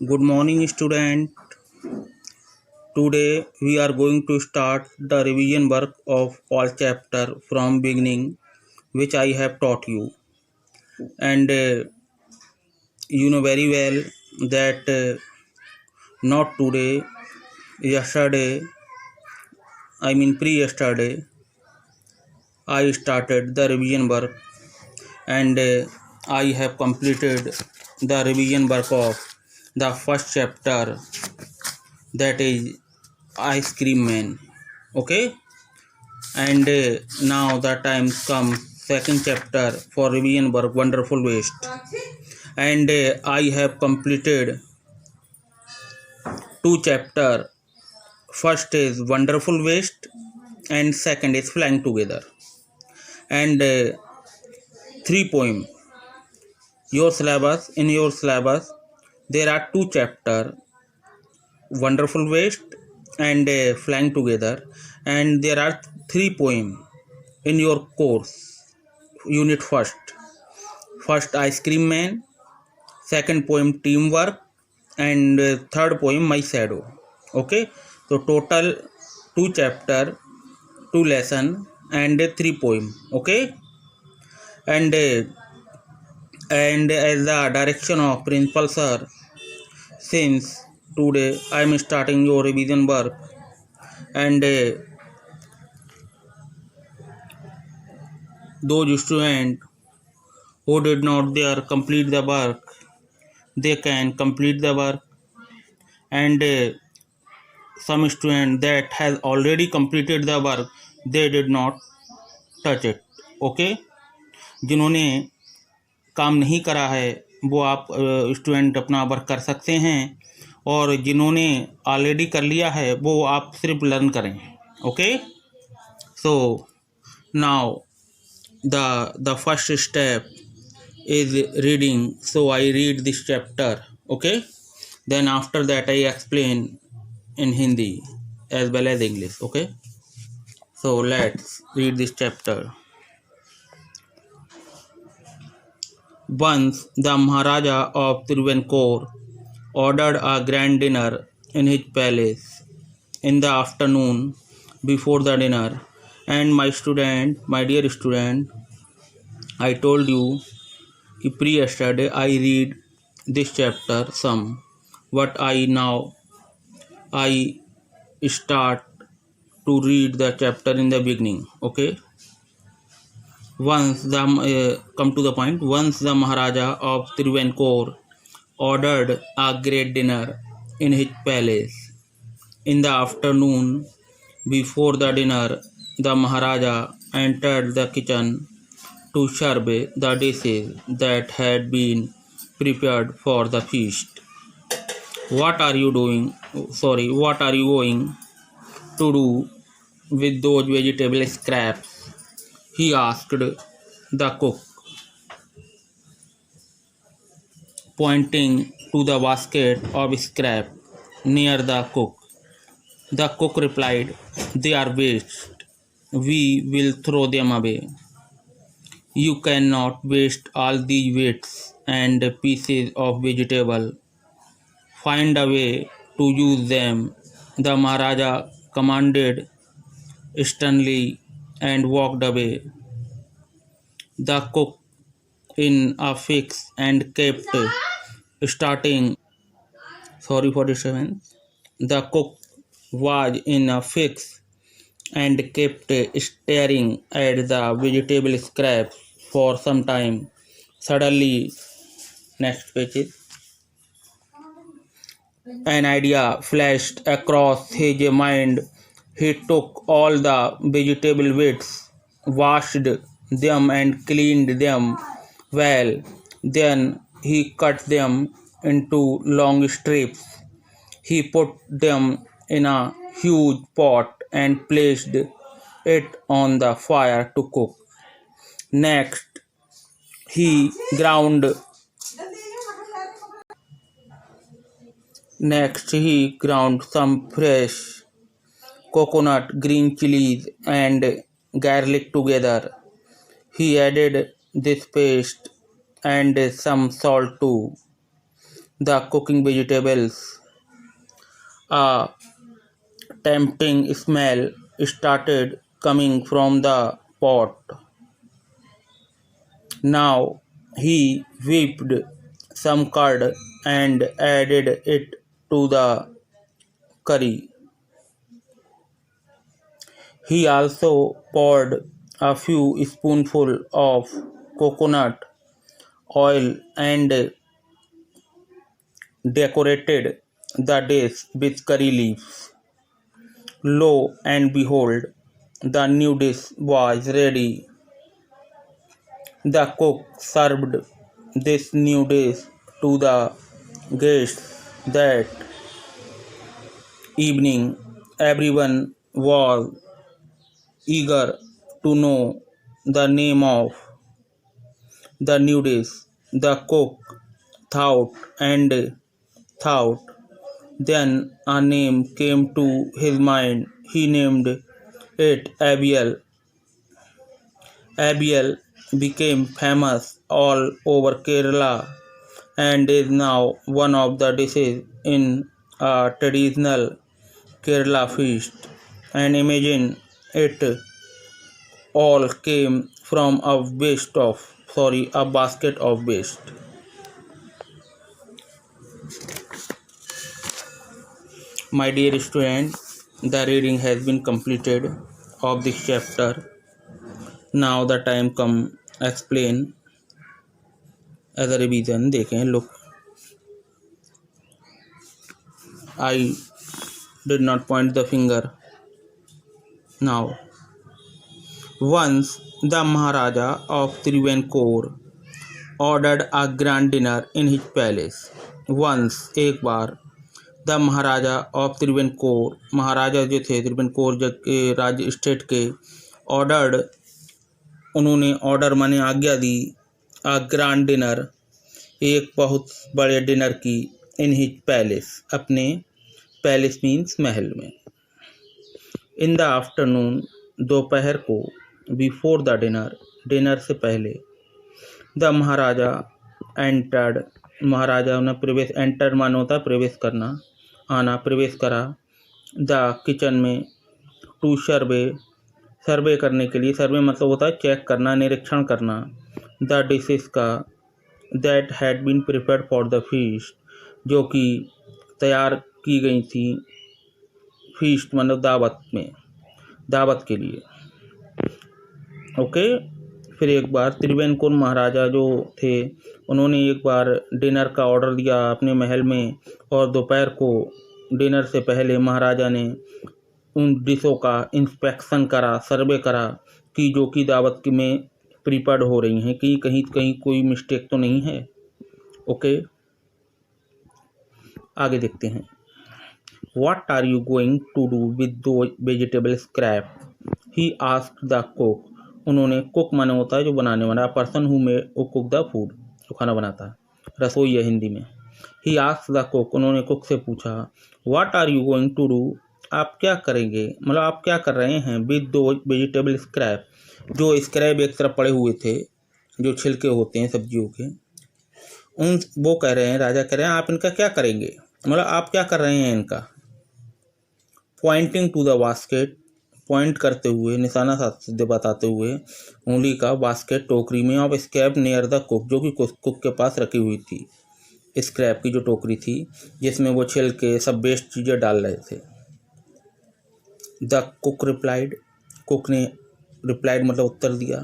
Good morning, student. Today we are going to start the revision work of all chapter from beginning, which I have taught you. And you know very well that not today, yesterday, I mean pre-yesterday, I started the revision work, and I have completed the revision work of the first chapter, that is Ice Cream Man. Okay. And now the time comes second chapter for revision work, Wonderful Waste. And I have completed two chapter. First is Wonderful Waste and second is Flying Together. And three poem. In your syllabus there are two chapter, Wonderful Waste and Flying Together, and there are three poem in your course unit first Ice Cream Man, second poem Teamwork, and third poem My Shadow. Okay, so total two chapter, two lesson, and three poem. Okay, and as the direction of principal sir, since today I am starting your revision work, and those students who did not there complete the work, they can complete the work, and some student that has already completed the work, they did not touch it. Okay, जिन्होंने काम नहीं करा है वो आप student अपना work कर सकते हैं, और जिन्होंने ऑलरेडी कर लिया है वो आप सिर्फ लर्न करें. Okay, so now the first step is reading, so I read this chapter. Okay, then after that I explain in Hindi as well as English. Okay, so let's read this chapter. Once the Maharaja of Tiruvancore ordered a grand dinner in his palace. In the afternoon before the dinner, and my dear student, I told you pre-yesterday I read this chapter some, but I start to read the chapter in the beginning. Okay, come to the point. Once the Maharaja of Tiruvancore ordered a great dinner in his palace. In the afternoon before the dinner, the Maharaja entered the kitchen to serve the dishes that had been prepared for the feast. What are you going to do with those vegetable scraps? He asked the cook, pointing to the basket of scrap near the cook. The cook replied, "They are waste. We will throw them away." "You cannot waste all these bits and pieces of vegetable. Find a way to use them," the Maharaja commanded sternly and walked away. The cook in a fix and kept starting. Sorry for disturbance. The cook was in a fix and kept staring at the vegetable scraps for some time. Suddenly, next page, an idea flashed across his mind. He took all the vegetable bits, washed them and cleaned them well. Then he cut them into long strips. He put them in a huge pot and placed it on the fire to cook. Next, he ground some fresh coconut, green chilies, and garlic together. He added this paste and some salt too. the cooking vegetables. A tempting smell started coming from the pot. Now he whipped some curd and added it to the curry. He also poured a few spoonfuls of coconut oil and decorated the dish with curry leaves. Lo and behold, the new dish was ready. The cook served this new dish to the guests that evening. Everyone was eager to know the name of the new dish. The cook thought and thought. Then a name came to his mind. He named it Abiel. Abiel became famous all over Kerala and is now one of the dishes in a traditional Kerala feast. And imagine it all came from a basket of waste. My dear student, the reading has been completed of this chapter. Now the time come explain as a revision. देखें, look, I did not point the finger. Now, once the Maharaja of Trivancore ordered a grand dinner in his palace. Once, एक बार, the Maharaja of त्रिवेंकोर, महाराजा जो थे त्रिवेंकोर के राज्य state के, ordered, उन्होंने order माने आज्ञा दी, आ ग्रैंड डिनर, एक बहुत बड़े डिनर की, इन हिज पैलेस, अपने पैलेस मीन्स महल में. इन द आफ्टरनून, दोपहर को, बिफोर द डिनर, डिनर से पहले, द महाराजा एंटर्ड, महाराजा ने प्रवेश, एंटर मानो होता प्रवेश करना, आना, प्रवेश करा, द किचन में, टू सर्वे करने के लिए, सर्वे मतलब होता है चेक करना, निरीक्षण करना, द डिशेस का, that had been prepared for the feast, जो कि तैयार की गई थी फीस्ट मतलब दावत में, दावत के लिए. ओके. फिर एक बार त्रिवेंकोर महाराजा जो थे उन्होंने एक बार डिनर का ऑर्डर दिया अपने महल में, और दोपहर को डिनर से पहले महाराजा ने उन डिशों का इंस्पेक्शन करा, सर्वे करा कि जो कि दावत में प्रिपेयर्ड हो रही हैं कि कहीं कहीं कोई मिस्टेक तो नहीं है. ओके. आगे देखते हैं. What are you going to do with the vegetable scrap, he asked the cook. उन्होंने, कुक माने होता है जो बनाने वाला, person who may cook the food, जो खाना बनाता है, रसोई है हिंदी में. ही आस्क्ड द कुक, उन्होंने कुक से पूछा. What are you going to do, आप क्या करेंगे, मतलब आप क्या कर रहे हैं, विद दो वेजिटेबल स्क्रैप, जो स्क्रैप एक तरफ पड़े हुए थे, जो छिलके होते हैं सब्जियों के, उन वो कह रहे हैं, राजा कह रहे हैं आप इनका क्या करेंगे, मतलब आप क्या कर रहे हैं इनका. Pointing to the basket, point करते हुए, निशाना बताते हुए उंगली का, बास्केट टोकरी में, of scrap near the cook, जो कि कुक के पास रखी हुई थी, स्क्रैप की जो टोकरी थी जिसमें वो छिलके सब बेस्ट चीज़ें डाल रहे थे. द कुक रिप्लाइड, कुक ने रिप्लाइड मतलब उत्तर दिया.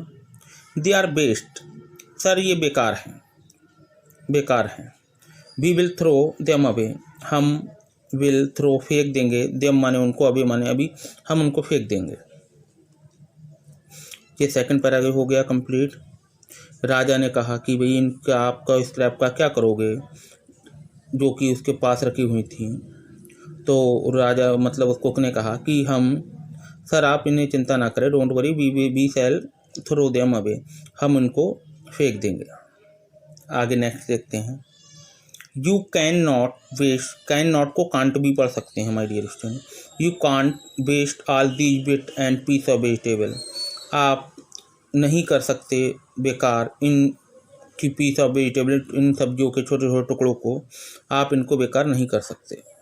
दे आर बेस्ट, सर ये बेकार हैं, बेकार हैं. We will throw them away, हम विल थ्रो फेंक देंगे, देम माने उनको, अभी माने अभी, हम उनको फेंक देंगे. ये सेकंड पैराग्राफ हो गया कंप्लीट. राजा ने कहा कि भाई इनका, आपका स्क्रैप का क्या करोगे, जो कि उसके पास रखी हुई थी. तो राजा मतलब कुक ने कहा कि हम, सर आप इन्हें चिंता ना करें, don't worry, we shall throw them away, हम उनको फेंक देंगे. आगे नेक्स्ट देखते हैं. You can not waste, can not को कांट भी पढ़ सकते हैं my dear student. You can't waste all these bit and piece of vegetable, आप नहीं कर सकते बेकार इन की पीस ऑफ वेजिटेबल, इन सब्जियों के छोटे छोटे टुकड़ों को आप इनको बेकार नहीं कर सकते।